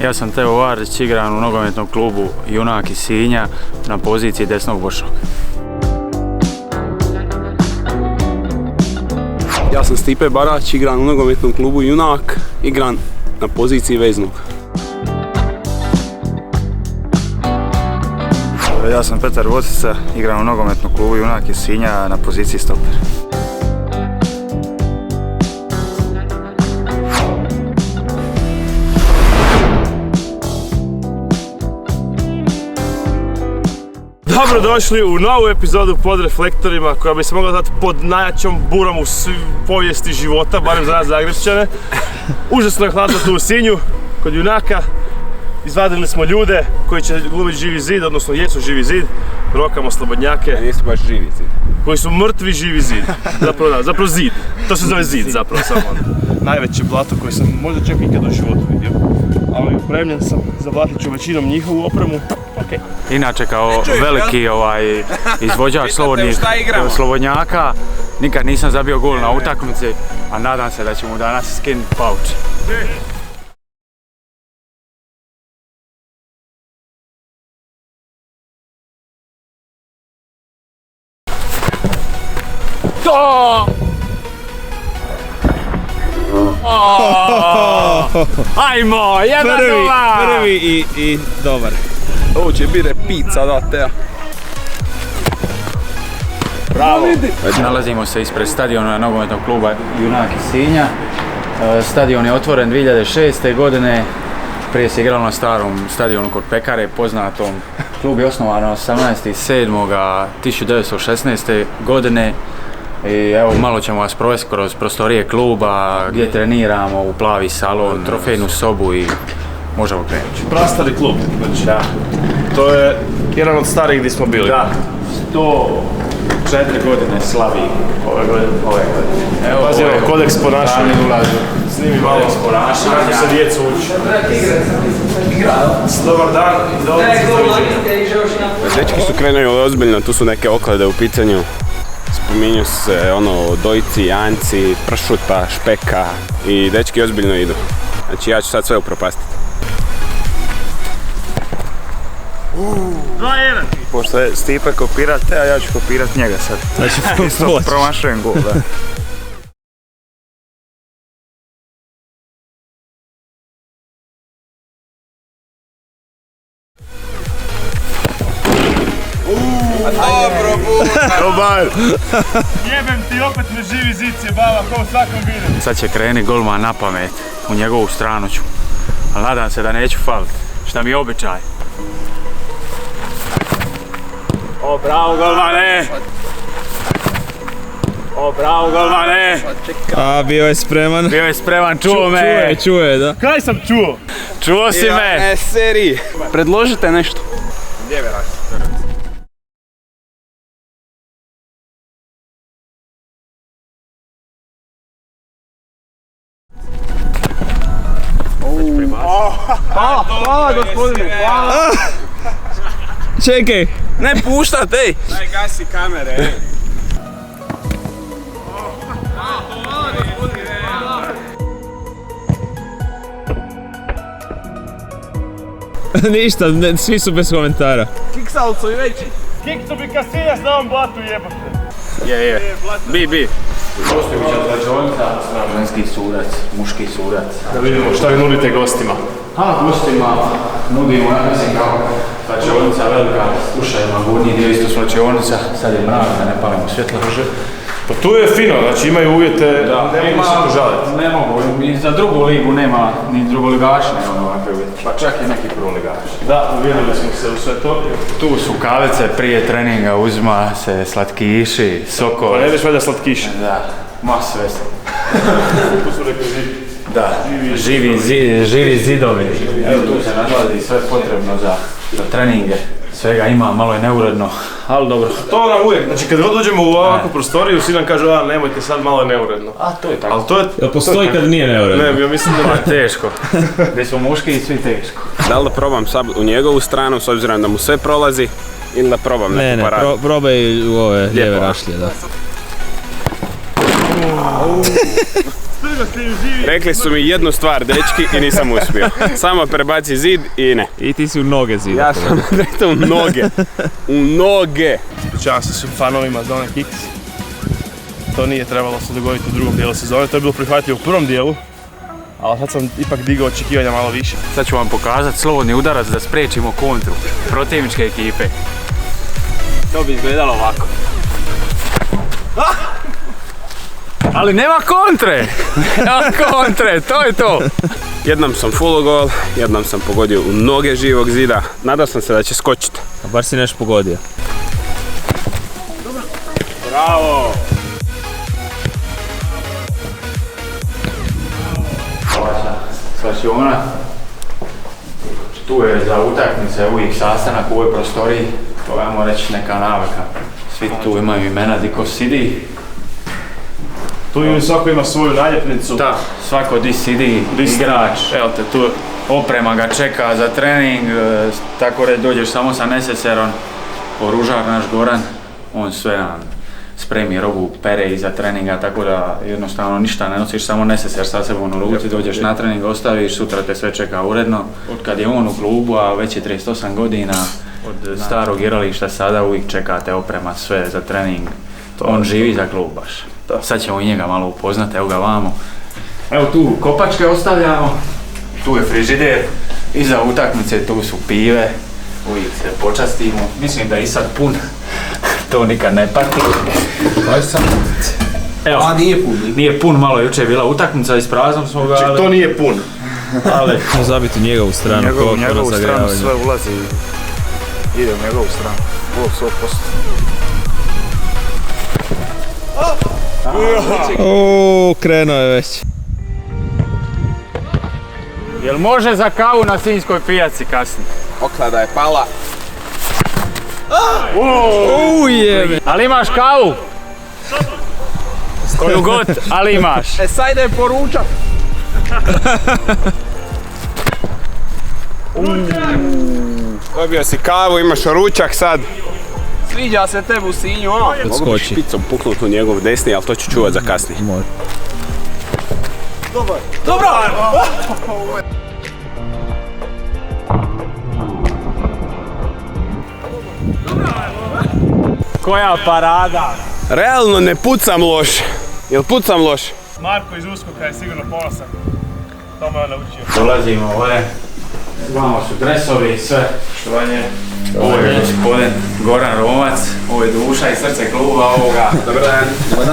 Ja sam Teo Vardić, igram u nogometnom klubu Junak iz Sinja na poziciji desnog bočnog. Ja sam Stipe Barać, igram u nogometnom klubu Junak, igram na poziciji veznog. Ja sam Petar Vocica, igram u nogometnom klubu Junak iz Sinja na poziciji stoper. Dobrodošli u novu epizodu Pod reflektorima koja bi se mogla zvati pod najjačom burom u povijesti života, barem za nas Zagrebčane. Užasno je hladno tu u Sinju, kod Junaka. Izvadili smo ljude koji će glumiti Živi zid, odnosno jesu Živi zid. Rokamo slobodnjake. Nisu baš Živi zid. Koji su mrtvi Živi zid. Zapravo zid. To se zove zid zapravo samo ono. Najveće blato koje sam možda čak ikad u životu vidio. Ali opremljen sam, zavlatit ću većinom njihovu opremu. Okay. Inače kao veliki izvođač slobodnjaka, nikad nisam zabio gol na utakmici, a nadam se da će mu danas skinuti pauč. Ajmo, 1-0! Prvi i dobar. Ovo će biti repeat sada, Teja. Bravo! Nalazimo se ispred stadiona nogometnog kluba Junak iz Sinja. Stadion je otvoren 2006. godine. Prije se igralo na starom stadionu kod Pekare, poznatom. Klub je osnovan 18.7.1916. godine. I evo, malo ćemo vas provesti kroz prostorije kluba, gdje treniramo, u plavi salon, trofejnu sobu i možemo krenuti. Prastari klub, znači. Da. To je jedan od starih gdje smo bili. Da, 104 godine slavi ove godine. Evo, pazi, kodeks ponašanja. Snimi malo Kodeks ponašanja. kako se djecu uči. Dobar dan i Dečki su krenuli ozbiljno, tu su neke oklade u pitanju. Spominju se dojci, janjci, pršuta, špeka i dečki ozbiljno idu. Znači ja ću sad sve upropastiti. 2-1. Pošto je Stipe kopirat te, a ja ću kopirat njega sad. Znači, promašujem gol, da. Dobar! Jebem ti, opet me Živi zid sjebava kao u svakom videu. Sad će kreni golman na pamet, u njegovu stranu ću. Ali nadam se da neću falit, šta mi je običaj. O, bravo golmane! O, bravo golmane! A, bio je spreman. Bio je spreman, čuo me! Čuje, da. Kaj sam čuo? Čuo si me! Ne, seri! Predložite nešto. Lijeve rak. Hvala gospodine, hvala! Čekaj. Ne puštat, ej! Daj gasi kamere, ej! Ništa, svi su bez komentara. Kiksalcu i veći! Kiksu bi Casillas na ovom blatu jebote. Je. Bi. Kostovića Zlačonica, ženski sudac, muški sudac. Da vidimo šta vi nudite gostima. Gostima nudimo, ja mislim kao Zlačonica velika, slušajmo, gornji dio isto Zlačonica, sad je mrak, da ne palimo svjetlo. Pa tu je fino, znači imaju uvjete, ne mogu se požaliti. Ne mogu, i za drugu ligu nema, ni drugoligaši nema ovakve uvjete, pa čak i neki prvoligaši. Da, uvjerili smo se u sve to. Tu su kavice prije treninga, uzma se slatkiši, sokol. Pa ne ideš valjda slatkiši. Da, ma sve se. Tu su rekviziti. Da, živi zidovi. Evo tu se nalazi sve potrebno za treninge. Svega ima, malo je neuredno, ali dobro. To nam uvijek, znači kad god uđemo u ovakvu prostoriju, svi nam kažu nemojte sad, malo je neuredno. A to je tako. Ali to je... Jel postoji kad nije neuredno? Ne, ja mislim da je teško. Gdje smo muški i svi teško. Da li da probam sad u njegovu stranu, s obzirom da mu sve prolazi, ili da probam neku paradu? Ne, probaj u ove lijeve rašlje, da. Dugo ste im živi. Rekli su mi jednu stvar, dečki, i nisam uspio. Samo prebaci zid i ne. I ti si u noge zida. Ja sam rekao u noge. U noge. Ispričavam se svim fanovima za onaj kiks. To nije trebalo se dogoditi u drugom dijelu sezone, to je bilo prihvatljivo u prvom dijelu. Ali sad sam ipak digao očekivanja malo više. Sad ću vam pokazati slobodni udarac da spriječimo kontru protivničke ekipe. To bi izgledalo ovako. Ali nema kontre! Nema kontre, to je to! Jednom sam full gol, jednom sam pogodio u noge Živog zida. Nadao sam se da će skočiti. A bar si nešto pogodio. Bravo! Slačiona. Tu je za utakmice uvijek sastanak u ovoj prostoriji. To ajmo reći neka navika. Svi tu imaju imena di ko sidi. Tu svako ima svoju naljepnicu. Da, svako di sidi igrač. Evo te tu. Oprema ga čeka za trening, tako reći dođeš samo sa neseserom. Oružar naš Goran, on sve nam spremi robu, pere iza treninga, tako da jednostavno ništa ne nosiš, samo neseser sa sebom u ruci, dođeš na trening, ostaviš, sutra te sve čeka uredno. Od kad je on u klubu, a već je 38 godina, od starog igrališta sada uvijek čekate oprema, sve za trening. On živi za klub baš. Sad ćemo i njega malo upoznati, evo ga vamo. Evo tu kopačke ostavljamo, tu je frižider, iza utakmice tu su pive, uvijek se počastimo. Mislim da je i sad pun, to nikad ne pati. Evo, A nije pun. nije pun, malo jučer je bila utakmica, ispraznom smo ga, Ček, to nije pun. ali Ćemo zabiti u njegovu stranu. Njegovu stranu sve ulazi i ide u njegovu stranu. Gol 100%. Uuu, krenuo je već. jel može za kavu na Sinjskoj pijaci kasnije? Oklada je pala. Ujebe. Ali imaš kavu? Koju god, ali imaš. Sad ide poručak. Dobio si kavu, imaš ručak sad. Sviđa se tebi u Sinju, a? Mogu bi Odskoči. špicom puknut u njegov desni, ali to ću čuvat za kasnije. Može. Koja parada! Realno ne pucam loše. Jel pucam loše? Marko iz Uskoka je sigurno ponosan. To me on naučio. Dolazimo ovdje, vamo su dresovi i sve. Štovanje. Ovo je gospodin Goran Romac, ovo je duša i srce kluba ovoga. Dobar dan.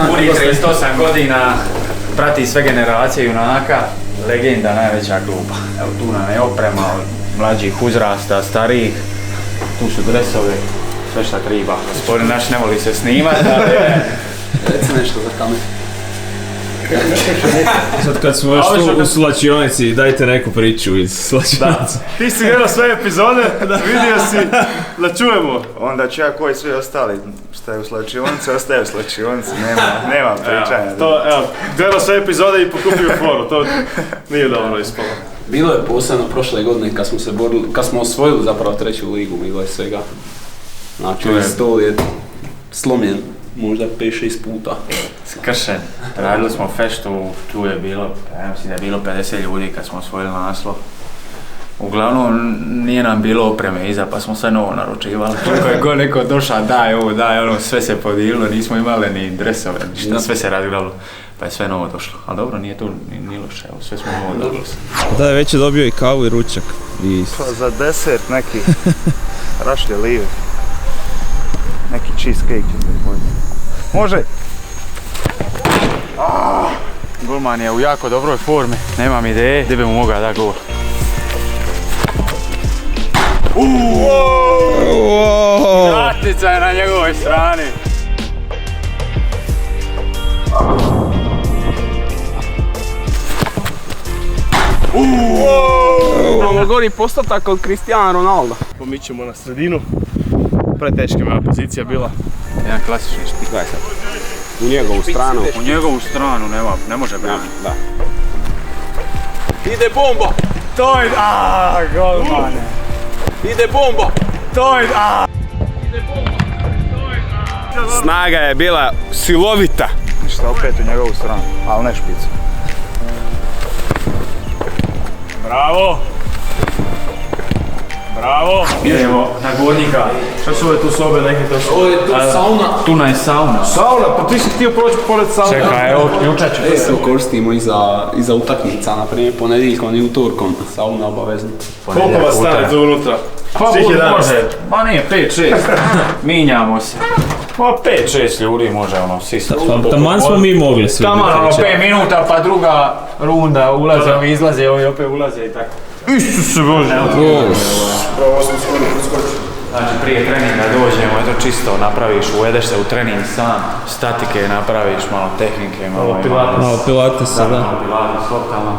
Puni 38 godina, prati sve generacije junaka, legenda najveća kluba. Evo tu nam je oprema od mlađih uzrasta, starijih, tu su dresovi, sve šta treba. Gospodin naš ne voli se snimat, ali Reci nešto za kameru. Sad kad smo još tu u slačionici, dajte neku priču iz slačionice. Ti si gledao sve epizode, vidio si da čujemo. Onda ću ja koji svi ostali šta je u slačionici, ostaje u slačionici, nema pričanja. To, evo, gledao sve epizode i pokupio foru, to nije dobro ispalo. Bilo je posebno prošle godine kad smo osvojili zapravo treću ligu, bilo je svega. Znači, stol je slomljen možda 5-6 puta. skršen. Radili smo feštu, tu je bilo, ja mislim da je bilo 50 ljudi kad smo osvojili naslov. Uglavnom nije nam bilo opreme iza, pa smo sve novo naručivali. Kako je god neko došao, daj ovo, daj ono, sve se podililo, nismo imali ni dresove, ništa, sve se razgledalo, pa je sve novo došlo. Ali dobro, nije to ni loše, evo, sve smo novo dobili. Da je već je dobio i kavu i ručak. I... Pa za desert neki rašlje live. Neki cheesecake ćete bolje. Može! Golman je u jako dobroj formi, nemam ideje, gdje bi mu mogao da gol. Vratnica je na njegovoj strani. Imamo gori postotak od Cristiano Ronaldo. Pomićemo na sredinu. Preteška mi je pozicija bila. Jedan klasični špik. Gledaj sad. U njegovu stranu. U njegovu stranu ne može braniti. Da. Ide bomba! To je, golmane. Ide bomba! To je, Snaga je bila silovita. Ništa, opet u njegovu stranu, ali ne špicu. Bravo! Bravo! Idemo na Gornjika. Šta su ove tu sobe neke to su? Ovo je tu sauna. Tuna je sauna. Sauna, pa ti si htio proći pored sauna. Čekaj, evo, ključat ću. Se koristimo i za utakmica, na primjer ponedjeljkom i utorkom. Sauna obavezno. Koliko vas stane tu unutra? Pa Svih 11. može, ma nije 5-6, minjamo se. Pa 5-6 ljudi može ono sista. Taman smo mi mogli svi. Taman ono 5 minuta pa druga runda ulaze, ovi izlaze, ovi opet ulaze i tako. Isuse Bože! Znači prije treninga dođemo, eto čisto napraviš, uvedeš se u trening sam, statike napraviš, malo tehnike, malo Pilatesa, da. Malo pilates, totalno.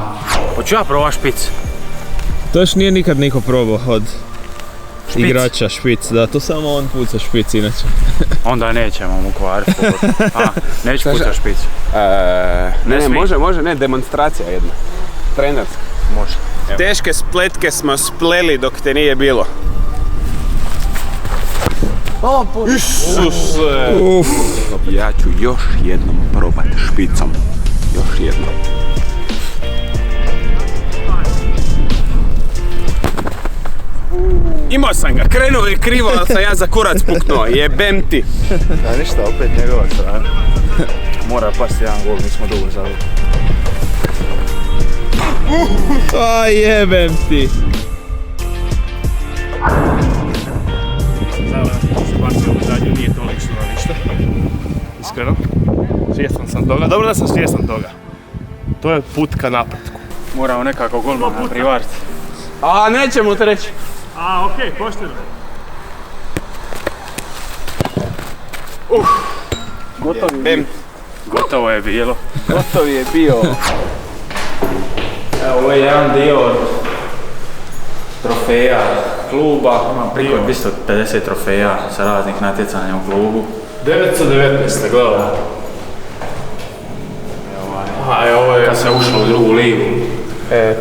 Hoću ja probat špic? To još nije nikad niko probao od igrača špic, da, to samo on puca špic inače. Onda nećemo mu kvariti. Neću pucat špic. Ne, može, demonstracija jedna. Trenerska. Može. Evo. Teške spletke smo spleli dok te nije bilo. Isuse! Ja ću još jednom probat špicom. Još jednom. Imao sam ga, krenuo je krivo, ali sam ja za kurac puknuo, jebem ti. Da ništa, opet njegova strana. Mora pasti jedan gol, mi smo dugo zavili. A jebem ti. Se bacio u zadnju, nije to lično ništa. Iskreno. Svjestan sam toga. Dobro da sam svjestan toga. To je put ka napretku. Moramo nekako golmana privariti. A, nećemo te reći. A, okej, pošteno. Gotovo je bilo. Gotov je bio. Evo, ovo je jedan dio od trofeja kluba. Imam priko 250 trofeja sa raznih natjecanja u klubu. 919 ste gledali. Aha, ovo je... Kad se ušlo u drugu ligu.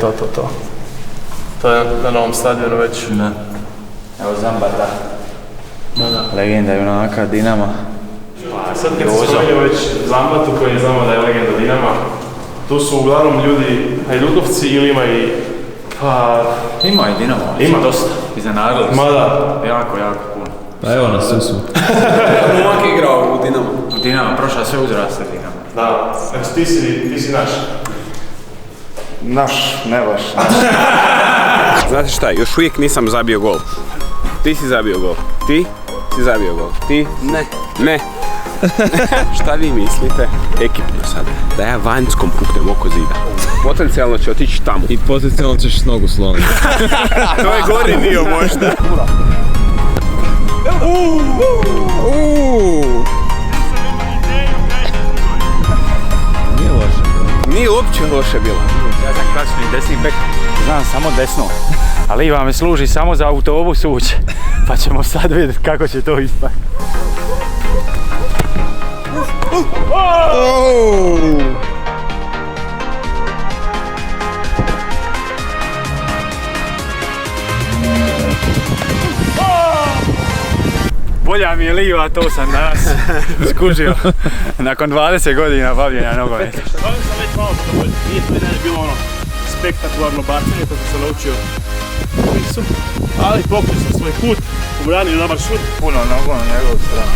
To. To je na novom stadionu već. Da. Evo Zambata. Da. Legenda junaka Dinama. A sad kad se spomenuo već Zambatu koji znamo da je legenda Dinama, tu su uglavnom ljudi Hajdukovci ili ima i... Pa... Ima i Dinamo. Ima dosta. Iznenadili se. Ma da. Jako puno. Pa evo nas, su. Momak je igrao u Dinamo. Dinamo, prošla sve uzraste Dinamo. Da, znači ti si naš. Naš, ne baš. Znate šta, još uvijek nisam zabio gol. Ti si zabio gol. Ti si zabio gol. Ti? Ne. Šta vi mislite, ekipno sad, da ja vanjskom puknem oko zida? Potencijalno će otići tamo. I potencijalno ćeš s nogu slomiti. To je gori dio možda. Nije loše. Nije uopće loše bilo. Ja sam klasični desni bek, znam samo desno. A liva me služi samo za autobus ući. Pa ćemo sad vidjeti kako će to ispati. Bolja mi je liva, to sam danas skužio. Nakon 20 godina bavljenja nogometa. Danas sam već malo zadovoljno. Nije to i dalje bilo ono spektakularno bacanje, to sam naučio u Nisu. Ali pokrio sam svoj put, obranio dobar šut. Puno nogu na njegovu stranu.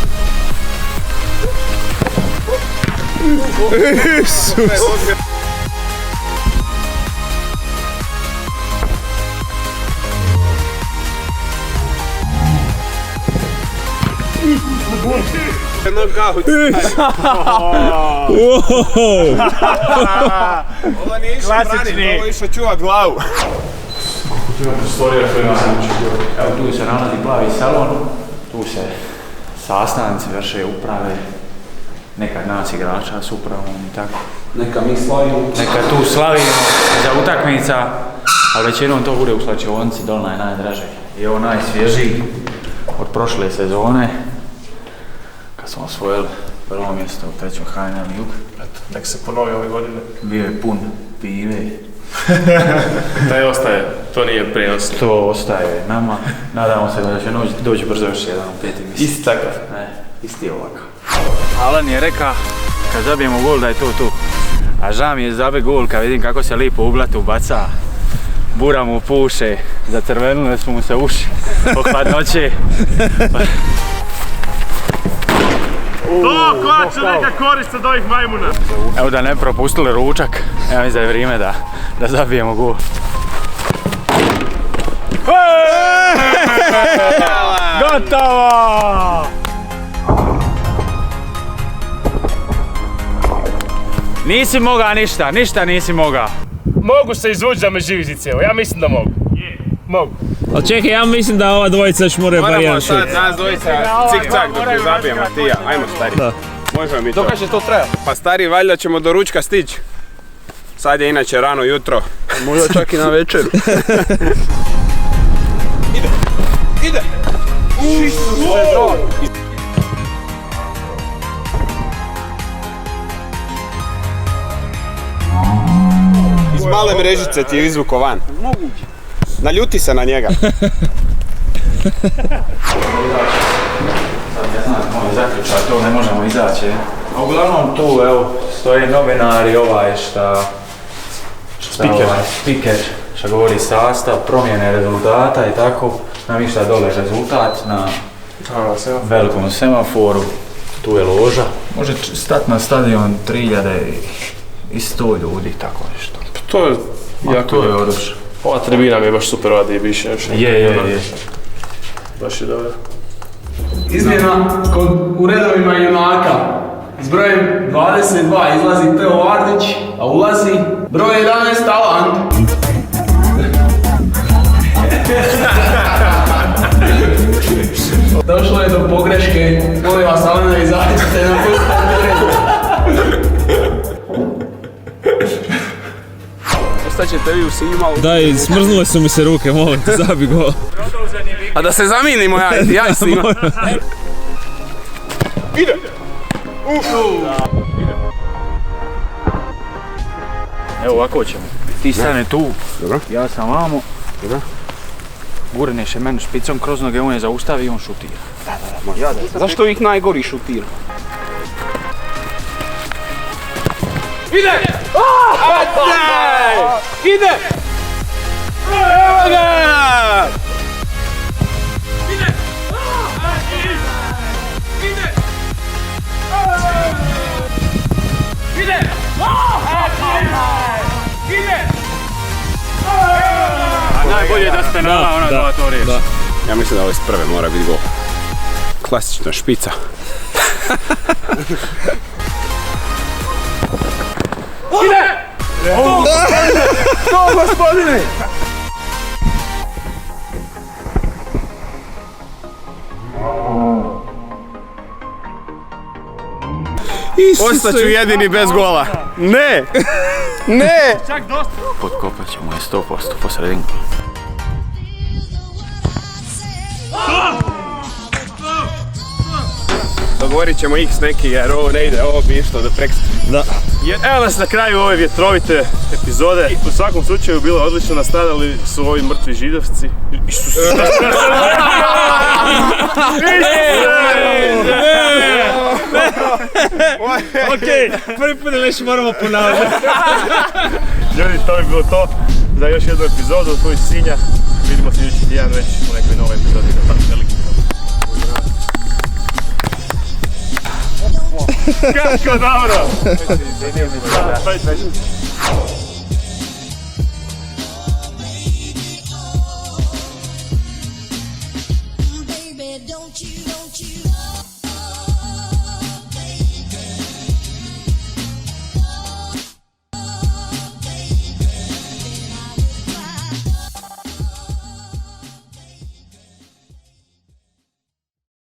Ovo nije išao braniti, ovo je išao čuvat glavu. Evo tu se nalazi plavi salon, tu se sastanci vrše uprave, nekad nas igrača s upravom i tako. Neka mi slavimo. Nekad tu slavimo za utakmica, ali većinom to bude u slačionici, dolna je najdraže. I ovo najsvježiji od prošle sezone, kad smo osvojili prvo mjesto u trećem HNL Jug. Nek se ponovi ove godine. Bio je pun pive. Taj ostaje, to nije prijenosno. To ostaje nama. Nadamo se da će doći brzo još jedan u 5. mjesecu. Isti takav. Ne, isti ovakav. Alan je reka kad zabijemo gol da je to tu. A žao mi je zabe gol kad vidim kako se lipo u blatu baca. bura mu puše, zacrvenile su mu se uši od hladnoće. To koja će neka korist od ovih majmuna? Evo da ne propustili ručak, evo mislim da je vrijeme da zabijemo gol. Gotovo! Nisi moga ništa nisi moga. Mogu se izvući da me živi zice, ja mislim da mogu. Mogu. Ali čekaj, ja mislim da ova dvojica još moraju bar jedan šut. Moramo sad nas dvojica cik-cak dok ne zabijemo Matija. Ajmo stari. Da. Možemo mi to. Dokad će to trajati? Pa stari, valjda ćemo do ručka stići. Sad je inače rano jutro. Možda čak i na večer. Ide! Iz male mrežice ti je izvuko van. Moguće. Naljuti se na njega. Sad ne znam koji je zaključak, to ne možemo izaći. A uglavnom tu evo stoje novinari speaker što govori sastav, promjene rezultata i tako. Namišta dole rezultat na velikom semaforu, tu je loža. Može stati na stadion 3100 ljudi, tako nešto. To je jako to je odlično. Ova tribina mi je baš super, ova di je više. Je. Baš je dobro. Izmjena u redovima junaka. S brojem 22 izlazi Teo Vardić, a ulazi broj 11 Alan. Došlo je do pogreške, molim vas Alena, izađite na pustu. Ostaćete vi u Sinju malo. Daj, smrznule su mi se ruke, molim te, zabi gol. A da se zamijenimo ja i Sima. Ide! Evo ovako ćemo. Ti stane tu, Dobro. ja sam vamo. Dobro. Gurneš je meni špicom kroz noge, on je zaustavi i on šutira. Zašto uvijek najgori šutira? Ide! Ide! Evo ga! Najbolje da ste penala, ona da to riješi. Ja mislim da ovo iz prve mora biti gol. Klasična špica. To gospodine! Ostaću jedini bez gola. Ne! Ne! Potkopat ćemo je 100% po sredinku. Dogovorit ćemo x neki jer ovo ne ide, ovo bi išlo do preksta. Da. Evo nas na kraju ove vjetrovite epizode. U svakom slučaju bilo je odlično, nastradali su ovi mrtvi židovci. Isuse! Okej, prvi put nešto moramo ponavljati. Ljudi, to bi bilo to za još jednu epizodu od tvojih Sinja. Vidimo se idući tjedan već u nekoj novoj epizodi. Veliki kako dobro! Baby, don't you